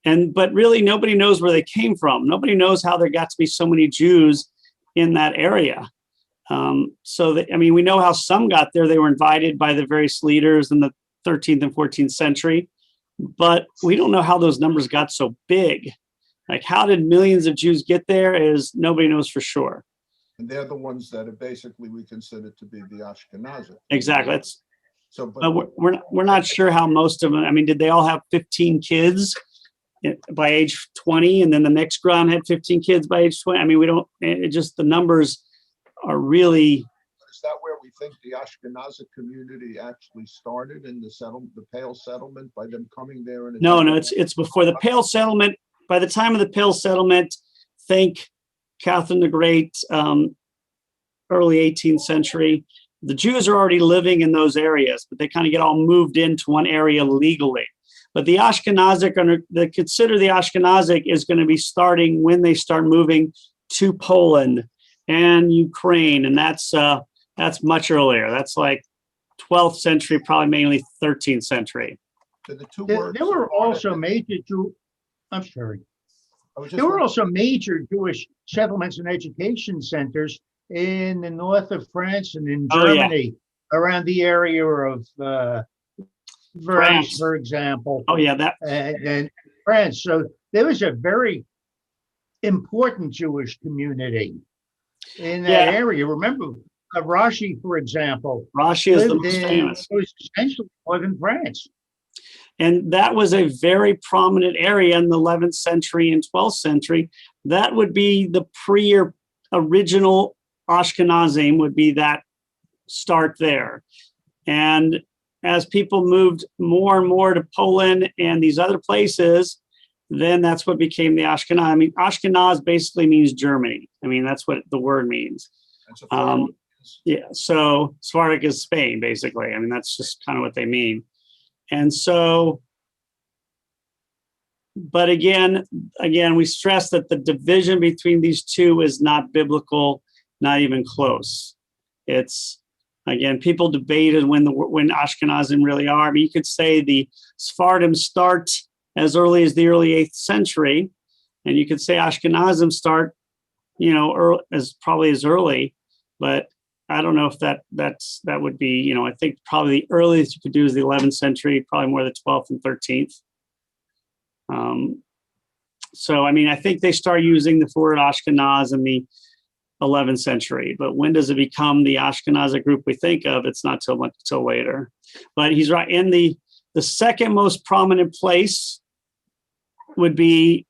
but really nobody knows where they came from. Nobody knows how there got to be so many Jews in that area. We know how some got there. They were invited by the various leaders in the 13th and 14th century, but we don't know how those numbers got so big. Like, how did millions of Jews get there is nobody knows for sure. And they're the ones that are basically we consider to be the Ashkenazi. Exactly. But we're not sure how most of them. I mean, did they all have 15 kids by age 20, and then the next round had 15 kids by age 20? I mean, we don't. It just, the numbers are really Is that where we think the Ashkenazic community actually started in the Pale settlement by them coming there? And No, it's before the Pale settlement. By the time of the Pale settlement, think Catherine the Great, early 18th century. The Jews are already living in those areas, but they kind of get all moved into one area legally. But the Ashkenazic, they consider the Ashkenazic is going to be starting when they start moving to Poland and Ukraine, and that's much earlier. That's like 12th century, probably mainly 13th century. So the two There words. there were also major I'm sorry. I was just There were wondering- also major Jewish settlements and education centers in the north of France and in Oh, yeah. Germany, around the area of France. France, for example, Oh yeah, that and France. So there was a very important Jewish community in that Yeah. area. Remember, Rashi, for example, Rashi is the lived most in famous. what was essentially northern France. And that was a very prominent area in the 11th century and 12th century. That would be the original Ashkenazim would be that start there. And as people moved more and more to Poland and these other places, then that's what became the Ashkenaz. I mean, Ashkenaz basically means Germany. I mean, that's what the word means. And Sephardic is- Yeah, so Sephardic is Spain, basically. I mean, that's just kind of what they mean. And so, but again, we stress that the division between these two is not biblical, not even close. It's, again, people debated when Ashkenazim really are. I mean, you could say the Sephardim start as early as the early 8th century, and you could say Ashkenazim start, probably as early, but I don't know if that would be, I think probably the earliest you could do is the 11th century, probably more the 12th and 13th. So, I mean, I think they start using the word Ashkenaz in the 11th century, but when does it become the Ashkenazic group we think of? It's not till later. But he's right. In the second most prominent place would be,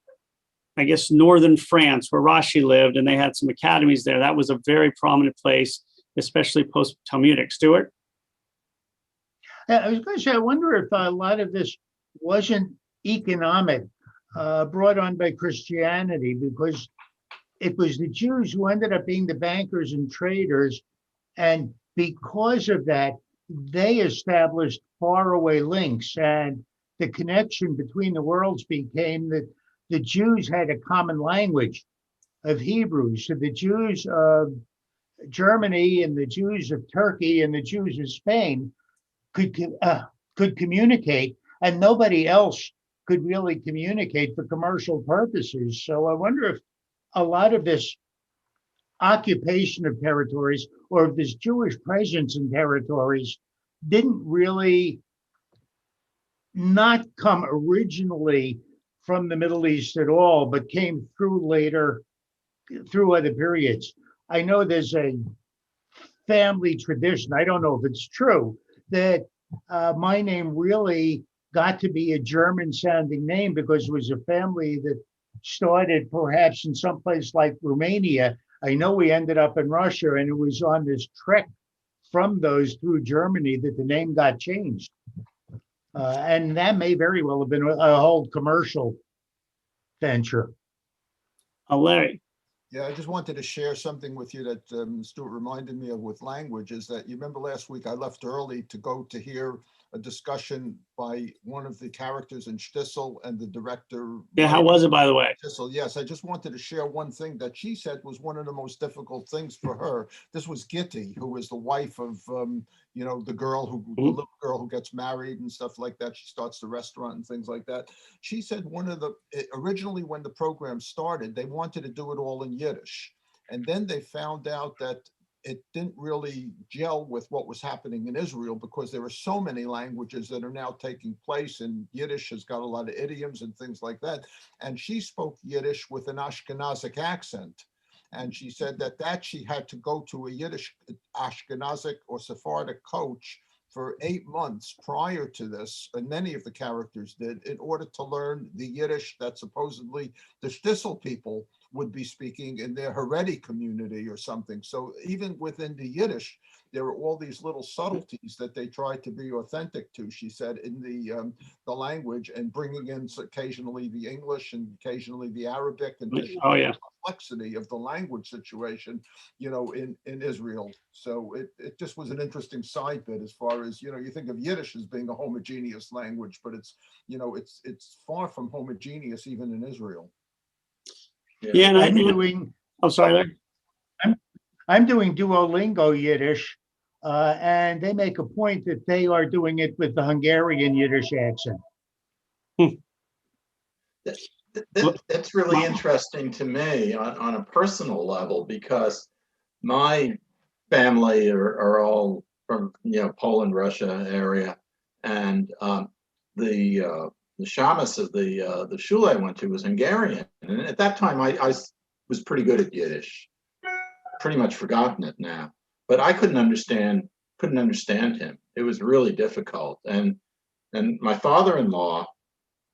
I guess, northern France, where Rashi lived, and they had some academies there. That was a very prominent place, especially post-Talmudic. Stuart? I was going to say, I wonder if a lot of this wasn't economic, brought on by Christianity, because it was the Jews who ended up being the bankers and traders. And because of that, they established faraway links, and the connection between the worlds became that the Jews had a common language of Hebrew. So the Jews of Germany and the Jews of Turkey and the Jews of Spain could communicate, and nobody else could really communicate for commercial purposes. So I wonder if a lot of this occupation of territories, or if this Jewish presence in territories, didn't really not come originally from the Middle East at all, but came through later, through other periods. I know there's a family tradition, I don't know if it's true, that my name really got to be a German sounding name because it was a family that started perhaps in some place like Romania. I know we ended up in Russia, and it was on this trek from those through Germany that the name got changed. And that may very well have been a whole commercial venture. Larry? Yeah, I just wanted to share something with you that Stuart reminded me of with language, is that you remember last week I left early to go to hear a discussion by one of the characters in Shtisel and the director. Yeah, how was it, by the way? Shtisel, yes, I just wanted to share one thing that she said was one of the most difficult things for her. This was Gitti, who is the wife of, the girl the little girl who gets married and stuff like that. She starts the restaurant and things like that. She said originally when the program started, they wanted to do it all in Yiddish. And then they found out that it didn't really gel with what was happening in Israel, because there are so many languages that are now taking place, and Yiddish has got a lot of idioms and things like that. And she spoke Yiddish with an Ashkenazic accent. And she said that she had to go to a Yiddish Ashkenazic or Sephardic coach for 8 months prior to this, and many of the characters did, in order to learn the Yiddish that supposedly the Shtisel people would be speaking in their Haredi community or something. So even within the Yiddish, there are all these little subtleties that they try to be authentic to, she said, in the language, and bringing in occasionally the English and occasionally the Arabic, and just Oh, yeah. the complexity of the language situation, in Israel. So it just was an interesting side bit as far as, you think of Yiddish as being a homogeneous language, but it's far from homogeneous even in Israel. Yeah, and I'm doing I'm sorry, Larry. I'm doing Duolingo Yiddish, and they make a point that they are doing it with the Hungarian Yiddish accent. That's really interesting to me on a personal level, because my family are all from Poland, Russia area, and the shamus of the shul I went to was Hungarian, and at that time I was pretty good at Yiddish. Pretty much forgotten it now, but I couldn't understand him. It was really difficult, and my father-in-law,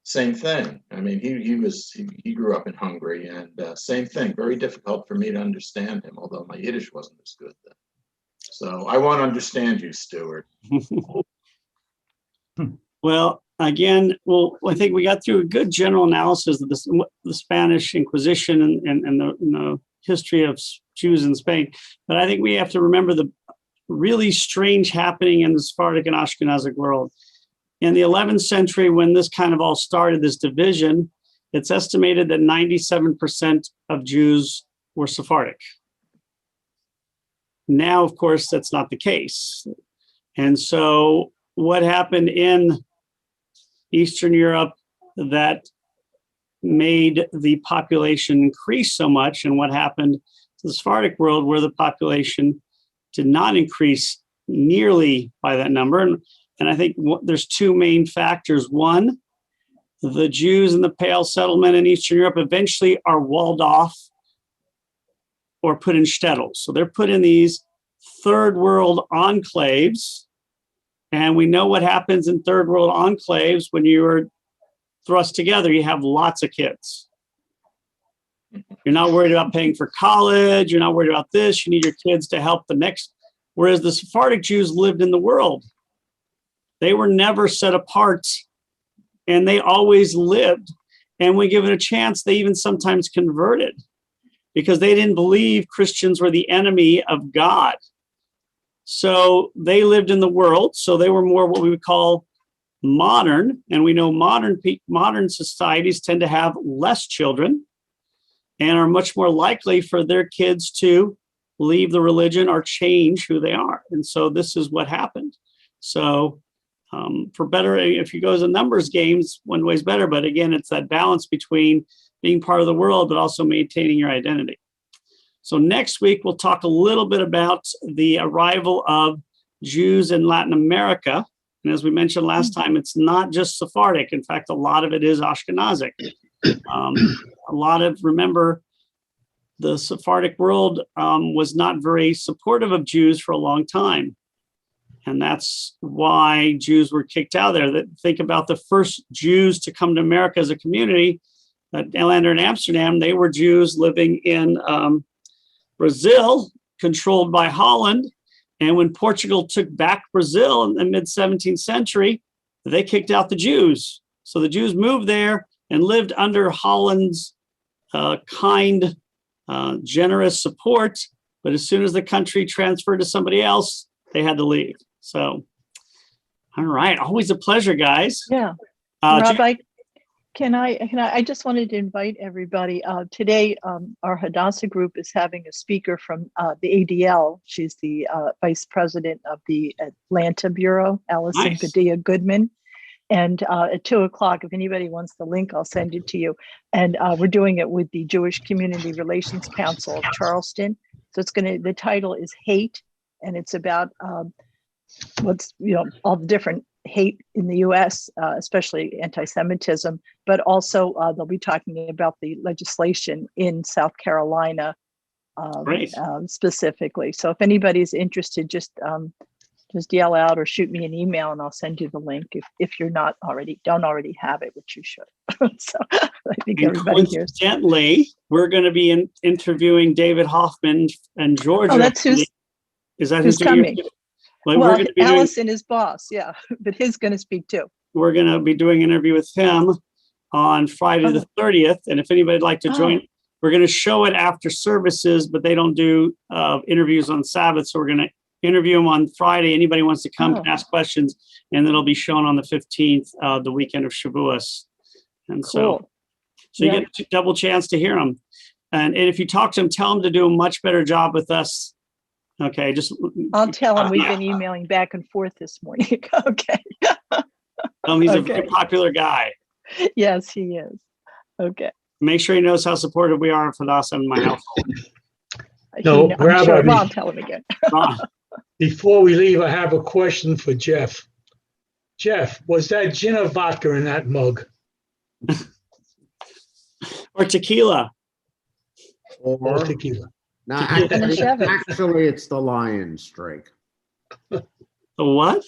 same thing. I mean, he grew up in Hungary, and same thing. Very difficult for me to understand him, although my Yiddish wasn't as good then. So I want to understand you, Stuart. Well, again, I think we got through a good general analysis of the Spanish Inquisition and the history of Jews in Spain. But I think we have to remember the really strange happening in the Sephardic and Ashkenazic world. In the 11th century, when this kind of all started, this division, it's estimated that 97% of Jews were Sephardic. Now, of course, that's not the case. And so what happened in Eastern Europe that made the population increase so much, and what happened to the Sephardic world where the population did not increase nearly by that number. And I think there's two main factors. One, the Jews in the Pale settlement in Eastern Europe eventually are walled off or put in shtetls. So they're put in these third world enclaves. And we know what happens in third world enclaves when you're thrust together. You have lots of kids. You're not worried about paying for college. You're not worried about this. You need your kids to help the next. Whereas the Sephardic Jews lived in the world. They were never set apart, and they always lived. And when given a chance, they even sometimes converted because they didn't believe Christians were the enemy of God. So they lived in the world. So they were more what we would call modern. And we know modern societies tend to have less children and are much more likely for their kids to leave the religion or change who they are. And so this is what happened. So for better, if you go to numbers games, one way's better. But again, it's that balance between being part of the world, but also maintaining your identity. So next week, we'll talk a little bit about the arrival of Jews in Latin America. And as we mentioned last time, it's not just Sephardic. In fact, a lot of it is Ashkenazic. Remember, the Sephardic world was not very supportive of Jews for a long time. And that's why Jews were kicked out of there. Think about the first Jews to come to America as a community. Landed in Amsterdam, they were Jews living in Brazil, controlled by Holland. And when Portugal took back Brazil in the mid-17th century, they kicked out the Jews. So the Jews moved there and lived under Holland's kind, generous support. But as soon as the country transferred to somebody else, they had to leave. So, all right. Always a pleasure, guys. Yeah. Rob, I just wanted to invite everybody. Today, our Hadassah group is having a speaker from the ADL. She's the vice president of the Atlanta Bureau, Allison Nice. Padilla Goodman. And at 2:00, if anybody wants the link, I'll send it to you. And we're doing it with the Jewish Community Relations Council of Charleston. So the title is Hate, and it's about all the different hate in the U.S., especially anti-Semitism, but also they'll be talking about the legislation in South Carolina specifically. So if anybody's interested, just just yell out or shoot me an email and I'll send you the link if you're not already, don't already have it, which you should. So I think And everybody hears. coincidentally, we're going to be interviewing David Hoffman and Georgia. Oh, that's who's Is that who's who's doing? coming. Well, Well, we're going to be doing, Allison is boss, yeah, but he's going to speak too. we're going to be doing an interview with him on Friday the 30th. And if anybody'd like to join, we're going to show it after services, but they don't do interviews on Sabbath. So we're going to interview them on Friday. Anybody wants to come and ask questions, and it'll be shown on the 15th, the weekend of Shavuos. And Cool. so you get a double chance to hear them. And if you talk to them, tell them to do a much better job with us. Okay, just I'll tell him we've been emailing back and forth this morning. Okay. he's a Okay. very popular guy. Yes, he is. Okay. Make sure he knows how supportive we are of Hadassah in my household. No, I'm sure, Rabbi, well, I'll tell him again. Before we leave, I have a question for Jeff. Jeff, was that gin or vodka in that mug? Or tequila. Or Or, tequila? no, Seven. actually, it's the lion's drink. The what?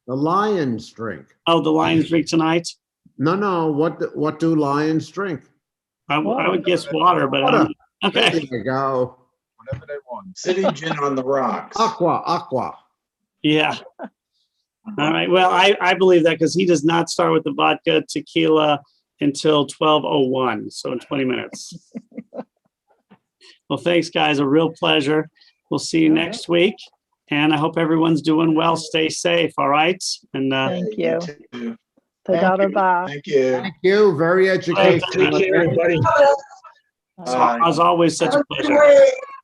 The lion's drink. Oh, the Lions drink tonight. No. What do lions drink? I would guess water, but Water. There okay. you go. Whatever they want. City gin on the rocks. Aqua. Yeah. All right. Well, I believe that because he does not start with the vodka tequila until 12:01. So in 20 minutes. Well, thanks, guys. A real pleasure. We'll see you next week. And I hope everyone's doing well. Stay safe. All right. And Thank you. Too. Toda rabah. Thank you. Thank you. Very educational. Take care, everybody. as always, such a pleasure. Great.